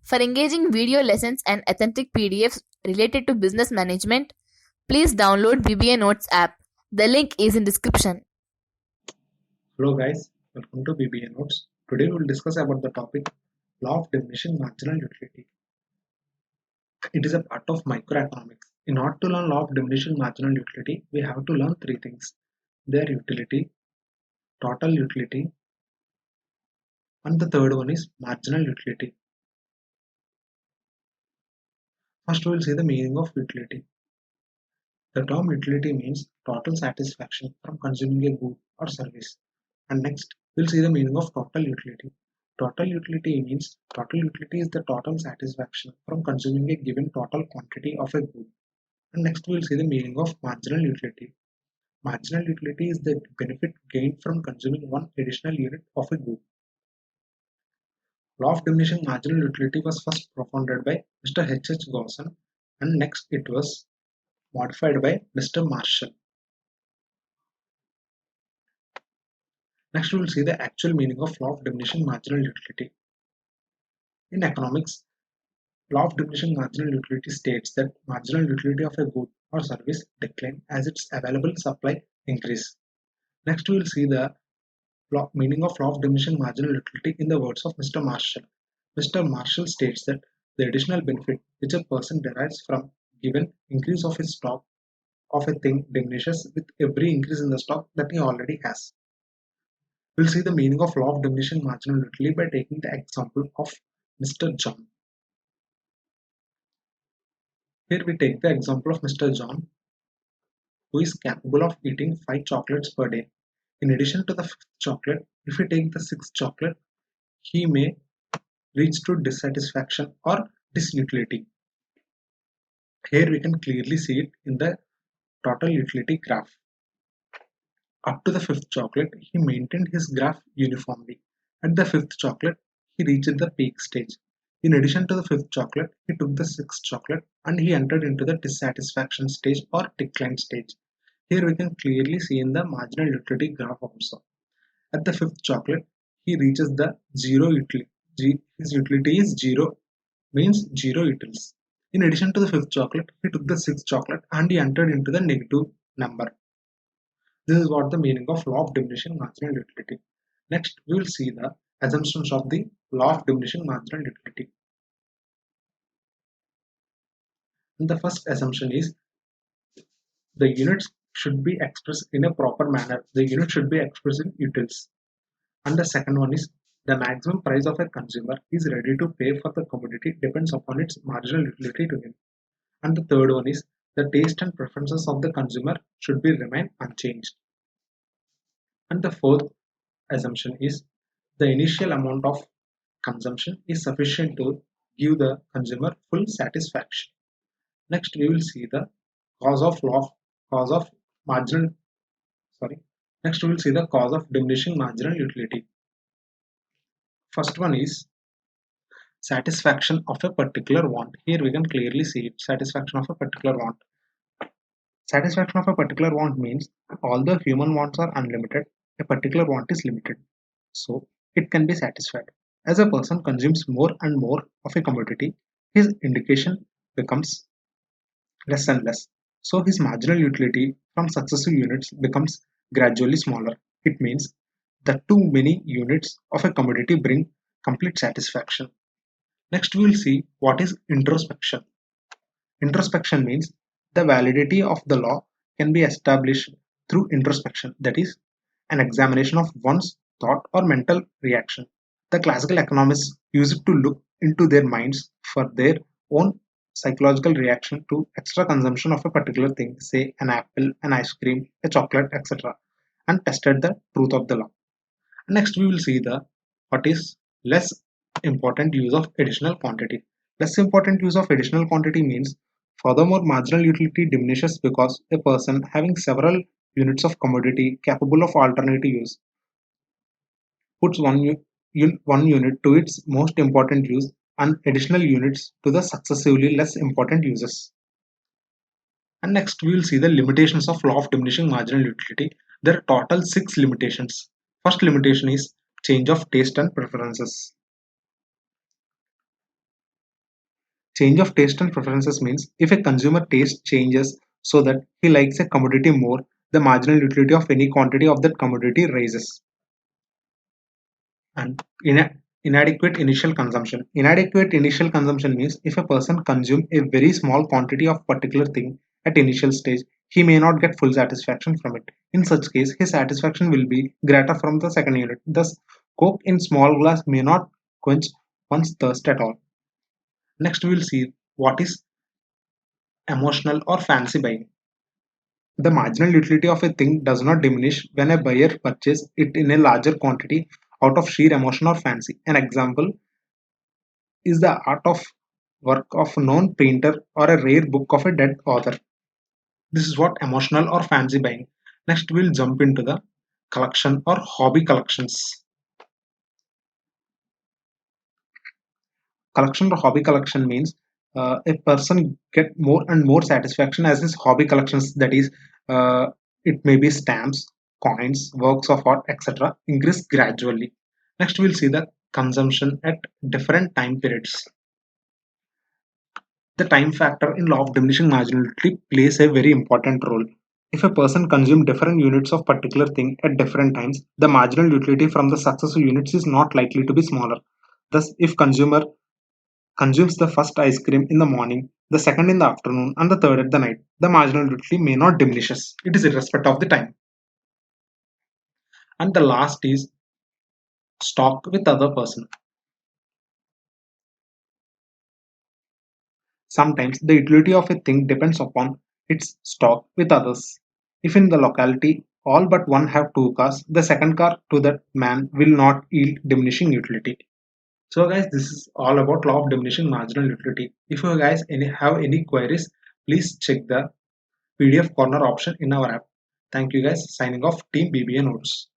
For engaging video lessons and authentic PDFs related to business management, please download BBA Notes app. The link is in description. Hello guys, welcome to BBA Notes. Today we will discuss about the topic Law of Diminishing Marginal Utility. It is a part of microeconomics. In order to learn Law of Diminishing Marginal Utility, we have to learn three things: their utility, total utility, and the third one is marginal utility. First we will see the meaning of utility. The term utility means total satisfaction from consuming a good or service. And next, we'll see the meaning of total utility. Total utility means total utility is the total satisfaction from consuming a given total quantity of a good. And next, we'll see the meaning of marginal utility. Marginal utility is the benefit gained from consuming one additional unit of a good. Law of diminishing marginal utility was first propounded by Mr. H. H. Gosson, and next it was modified by Mr. Marshall. Next, we will see the actual meaning of law of diminishing marginal utility. In economics, law of diminishing marginal utility states that marginal utility of a good or service decline as its available supply increase. Next, we will see the meaning of law of diminishing marginal utility in the words of Mr. Marshall. Mr. Marshall states that the additional benefit which a person derives from given increase of his stock of a thing diminishes with every increase in the stock that he already has. We'll see the meaning of law of diminishing marginal utility by taking the example of Mr. John. Here we take the example of Mr. John, who is capable of eating 5 chocolates per day. In addition to the 5th chocolate, if we take the 6th chocolate, he may reach to dissatisfaction or disutility. Here we can clearly see it in the total utility graph. Up to the 5th chocolate, he maintained his graph uniformly. At the 5th chocolate, he reached the peak stage. In addition to the 5th chocolate, he took the 6th chocolate and he entered into the dissatisfaction stage or decline stage. Here we can clearly see in the marginal utility graph also. At the 5th chocolate, he reaches the zero utility. His utility is 0, means 0 utils. In addition to the 5th chocolate, he took the 6th chocolate and he entered into the negative number. This is what the meaning of law of diminishing marginal utility. Next, we will see the assumptions of the law of diminishing marginal utility. And the first assumption is the units should be expressed in a proper manner. The unit should be expressed in utils. And the second one is the maximum price of a consumer is ready to pay for the commodity depends upon its marginal utility to him. And the third one is the taste and preferences of the consumer should be remain unchanged. And the fourth assumption is the initial amount of consumption is sufficient to give the consumer full satisfaction. Next, we will see the cause of marginal sorry. Next, we will see the cause of diminishing marginal utility. First one is satisfaction of a particular want. Here we can clearly see it, satisfaction of a particular want. Satisfaction of a particular want means although human wants are unlimited, a particular want is limited. So it can be satisfied. As a person consumes more and more of a commodity, his indication becomes less and less. So his marginal utility from successive units becomes gradually smaller. It means that too many units of a commodity bring complete satisfaction. Next, we will see what is introspection. Introspection means the validity of the law can be established through introspection, that is, an examination of one's thought or mental reaction. The classical economists use it to look into their minds for their own psychological reaction to extra consumption of a particular thing, say an apple, an ice cream, a chocolate, etc., and tested the truth of the law. Next, we will see the what is less important use of additional quantity. Less important use of additional quantity means furthermore marginal utility diminishes because a person having several units of commodity capable of alternative use puts one unit to its most important use and additional units to the successively less important uses. And next we will see the limitations of law of diminishing marginal utility. There are total 6 limitations. First limitation is change of taste and preferences. Change of taste and preferences means if a consumer taste changes so that he likes a commodity more, the marginal utility of any quantity of that commodity rises. And inadequate initial consumption. Inadequate initial consumption means if a person consumes a very small quantity of particular thing at initial stage, he may not get full satisfaction from it. In such case, his satisfaction will be greater from the second unit. Thus, Coke in small glass may not quench one's thirst at all. Next, we will see what is emotional or fancy buying. The marginal utility of a thing does not diminish when a buyer purchases it in a larger quantity out of sheer emotion or fancy. An example is the art of work of a known painter or a rare book of a dead author. This is what emotional or fancy buying. Next, we'll jump into the collection or hobby collections. Collection or hobby collection means a person get more and more satisfaction as his hobby collections, that is, uh, it may be stamps, coins, works of art, etc., increase gradually. Next, we'll see the consumption at different time periods. The time factor in law of diminishing marginality plays a very important role. If a person consumes different units of particular thing at different times, the marginal utility from the successive units is not likely to be smaller. Thus, if consumer consumes the first ice cream in the morning, the second in the afternoon, and the third at the night, the marginal utility may not diminishes. It is irrespective of the time. And the last is stock with other person. Sometimes the utility of a thing depends upon its stock with others. If in the locality all but one have two cars, the second car to that man will not yield diminishing utility. So guys, this is all about law of diminishing marginal utility. If you guys have any queries, please check the PDF corner option in our app. Thank you guys. Signing off, Team BBA Notes.